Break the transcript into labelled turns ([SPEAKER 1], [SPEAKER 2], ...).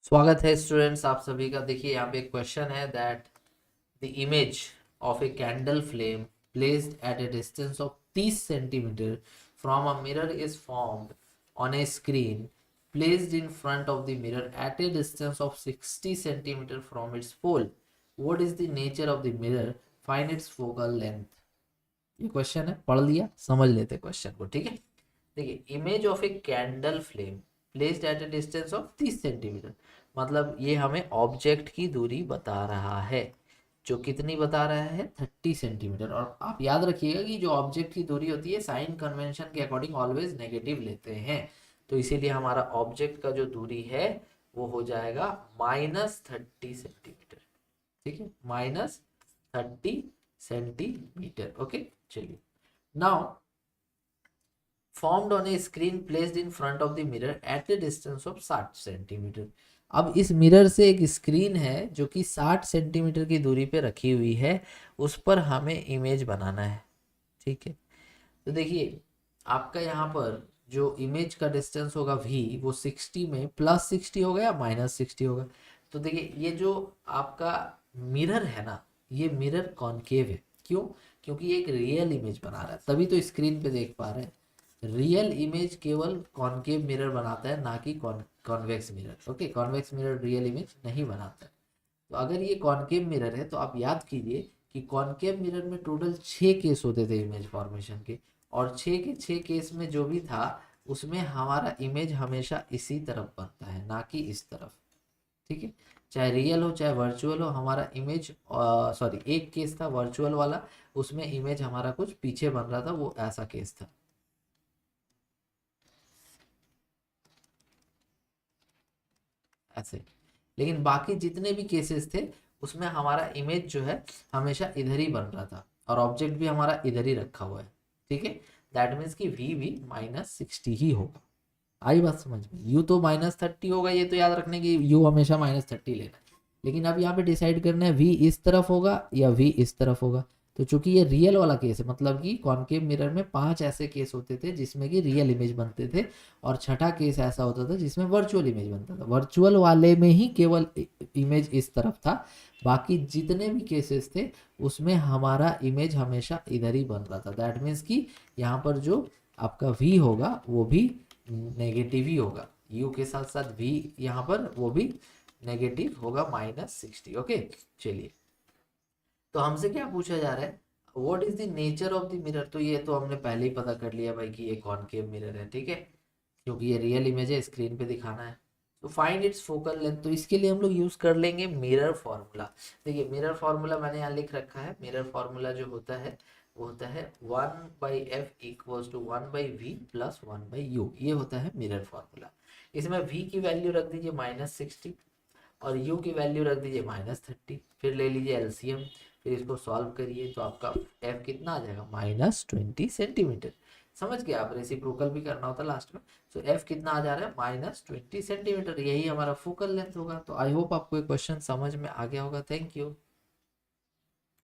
[SPEAKER 1] स्वागत है स्टूडेंट्स आप सभी का। देखिए यहाँ पे एक क्वेश्चन है that the image of a candle flame placed at A distance of 30 centimetre from a mirror is formed on A screen placed in front of the mirror at a distance of 60 centimeter from its pole. What is the nature of the mirror? Find its focal length. ये question है, पढ़ लिया, समझ लेते question को। ठीक है, देखिए image of a candle flame placed at A distance of 30 centimetre, मतलब ये हमें ऑब्जेक्ट की दूरी बता रहा है। जो कितनी बता रहा है? 30 सेंटीमीटर। और आप याद रखिएगा कि जो ऑब्जेक्ट की दूरी होती है साइन कन्वेंशन के अकॉर्डिंग ऑलवेज नेगेटिव लेते हैं, तो इसीलिए हमारा ऑब्जेक्ट का जो दूरी है वो हो जाएगा -30 सेंटीमीटर। ठीक है, -30 सेंटीमीटर। ओके, चलिए। Now formed on a screen placed in front of the mirror at a distance of 60 centimetre. अब इस मिरर से एक स्क्रीन है जो कि 60 सेंटीमीटर की दूरी पे रखी हुई है, उस पर हमें इमेज बनाना है। ठीक है, तो देखिए आपका यहाँ पर जो इमेज का डिस्टेंस होगा v, वो 60 में +60 होगा या -60 होगा। तो देखिए ये जो आपका मिरर है ना, ये मिरर कॉनकेव है। क्यों? क्योंकि ये एक रियल इमेज बना रहा है, तभी तो स्क्रीन पे देख पा रहे हैं। रियल इमेज केवल कॉनकेव मिरर बनाता है, ना कि convex mirror. Okay, convex mirror real image नहीं बनाता है। तो अगर ये कॉनकेव मिरर है तो आप याद कीजिए कि कॉनकेव मिरर में टोटल 6 केस होते थे इमेज फॉर्मेशन के, और 6 के 6 केस में जो भी था उसमें हमारा इमेज हमेशा इसी तरफ बनता है, ना कि इस तरफ। ठीक है, चाहे रियल हो चाहे वर्चुअल हो, हमारा इमेज सॉरी एक केस था वर्चुअल वाला, उसमें इमेज हमारा कुछ पीछे बन रहा था, वो ऐसा केस था। ऐसे, लेकिन बाकी जितने भी केसेस थे उसमें हमारा इमेज जो है हमेशा इधर ही बन रहा था, और ऑब्जेक्ट भी हमारा इधर ही रखा हुआ है। ठीक है, दैट मीन्स कि v भी -60 ही होगा। आई बात समझ में? u तो -30 होगा, ये तो याद रखने की u हमेशा -30 लेना है। लेकिन अब यहाँ पे डिसाइड करना है v इस तरफ होगा या v इस तरफ होगा। तो चूंकि ये रियल वाला केस है, मतलब कि कॉनकेव मिरर में 5 ऐसे केस होते थे जिसमें कि रियल इमेज बनते थे, और छठा केस ऐसा होता था जिसमें वर्चुअल इमेज बनता था। वर्चुअल वाले में ही केवल इमेज इस तरफ था, बाकी जितने भी केसेस थे उसमें हमारा इमेज हमेशा इधर ही बन रहा था। दैट मीन्स कि यहाँ पर जो आपका v होगा वो भी नेगेटिव ही होगा, u के साथ साथ v यहाँ पर वो भी नेगेटिव होगा, -60। ओके, चलिए। तो हमसे क्या पूछा जा रहा है? What is the nature of the mirror? तो ये तो हमने पहले ही पता कर लिया भाई कि ये कॉनकेव मिरर है। ठीक है, क्योंकि ये रियल इमेज है, स्क्रीन पे दिखाना है। तो फाइंड इट्स फोकल लेंथ, तो इसके लिए हम लोग यूज कर लेंगे मिरर फॉर्मूला। देखिए मिरर फॉर्मूला मैंने यहाँ लिख रखा है। मिरर फॉर्मूला जो होता है वो होता है 1/f equals to 1/v plus 1/u। ये होता है मिरर फॉर्मूला। इसमें v की वैल्यू रख दीजिए -60 और u की वैल्यू रख दीजिए -30। फिर ले लीजिए एलसीएम, फिर इसको सॉल्व करिए तो आपका f कितना आ जाएगा? -20 सेंटीमीटर। समझ गए आप? रेसिप्रोकल भी करना होता लास्ट में। तो f कितना आ जा रहा है? -20 सेंटीमीटर। यही हमारा फोकल लेंथ होगा। तो आई होप आपको ये क्वेश्चन समझ में आ गया होगा। Thank you.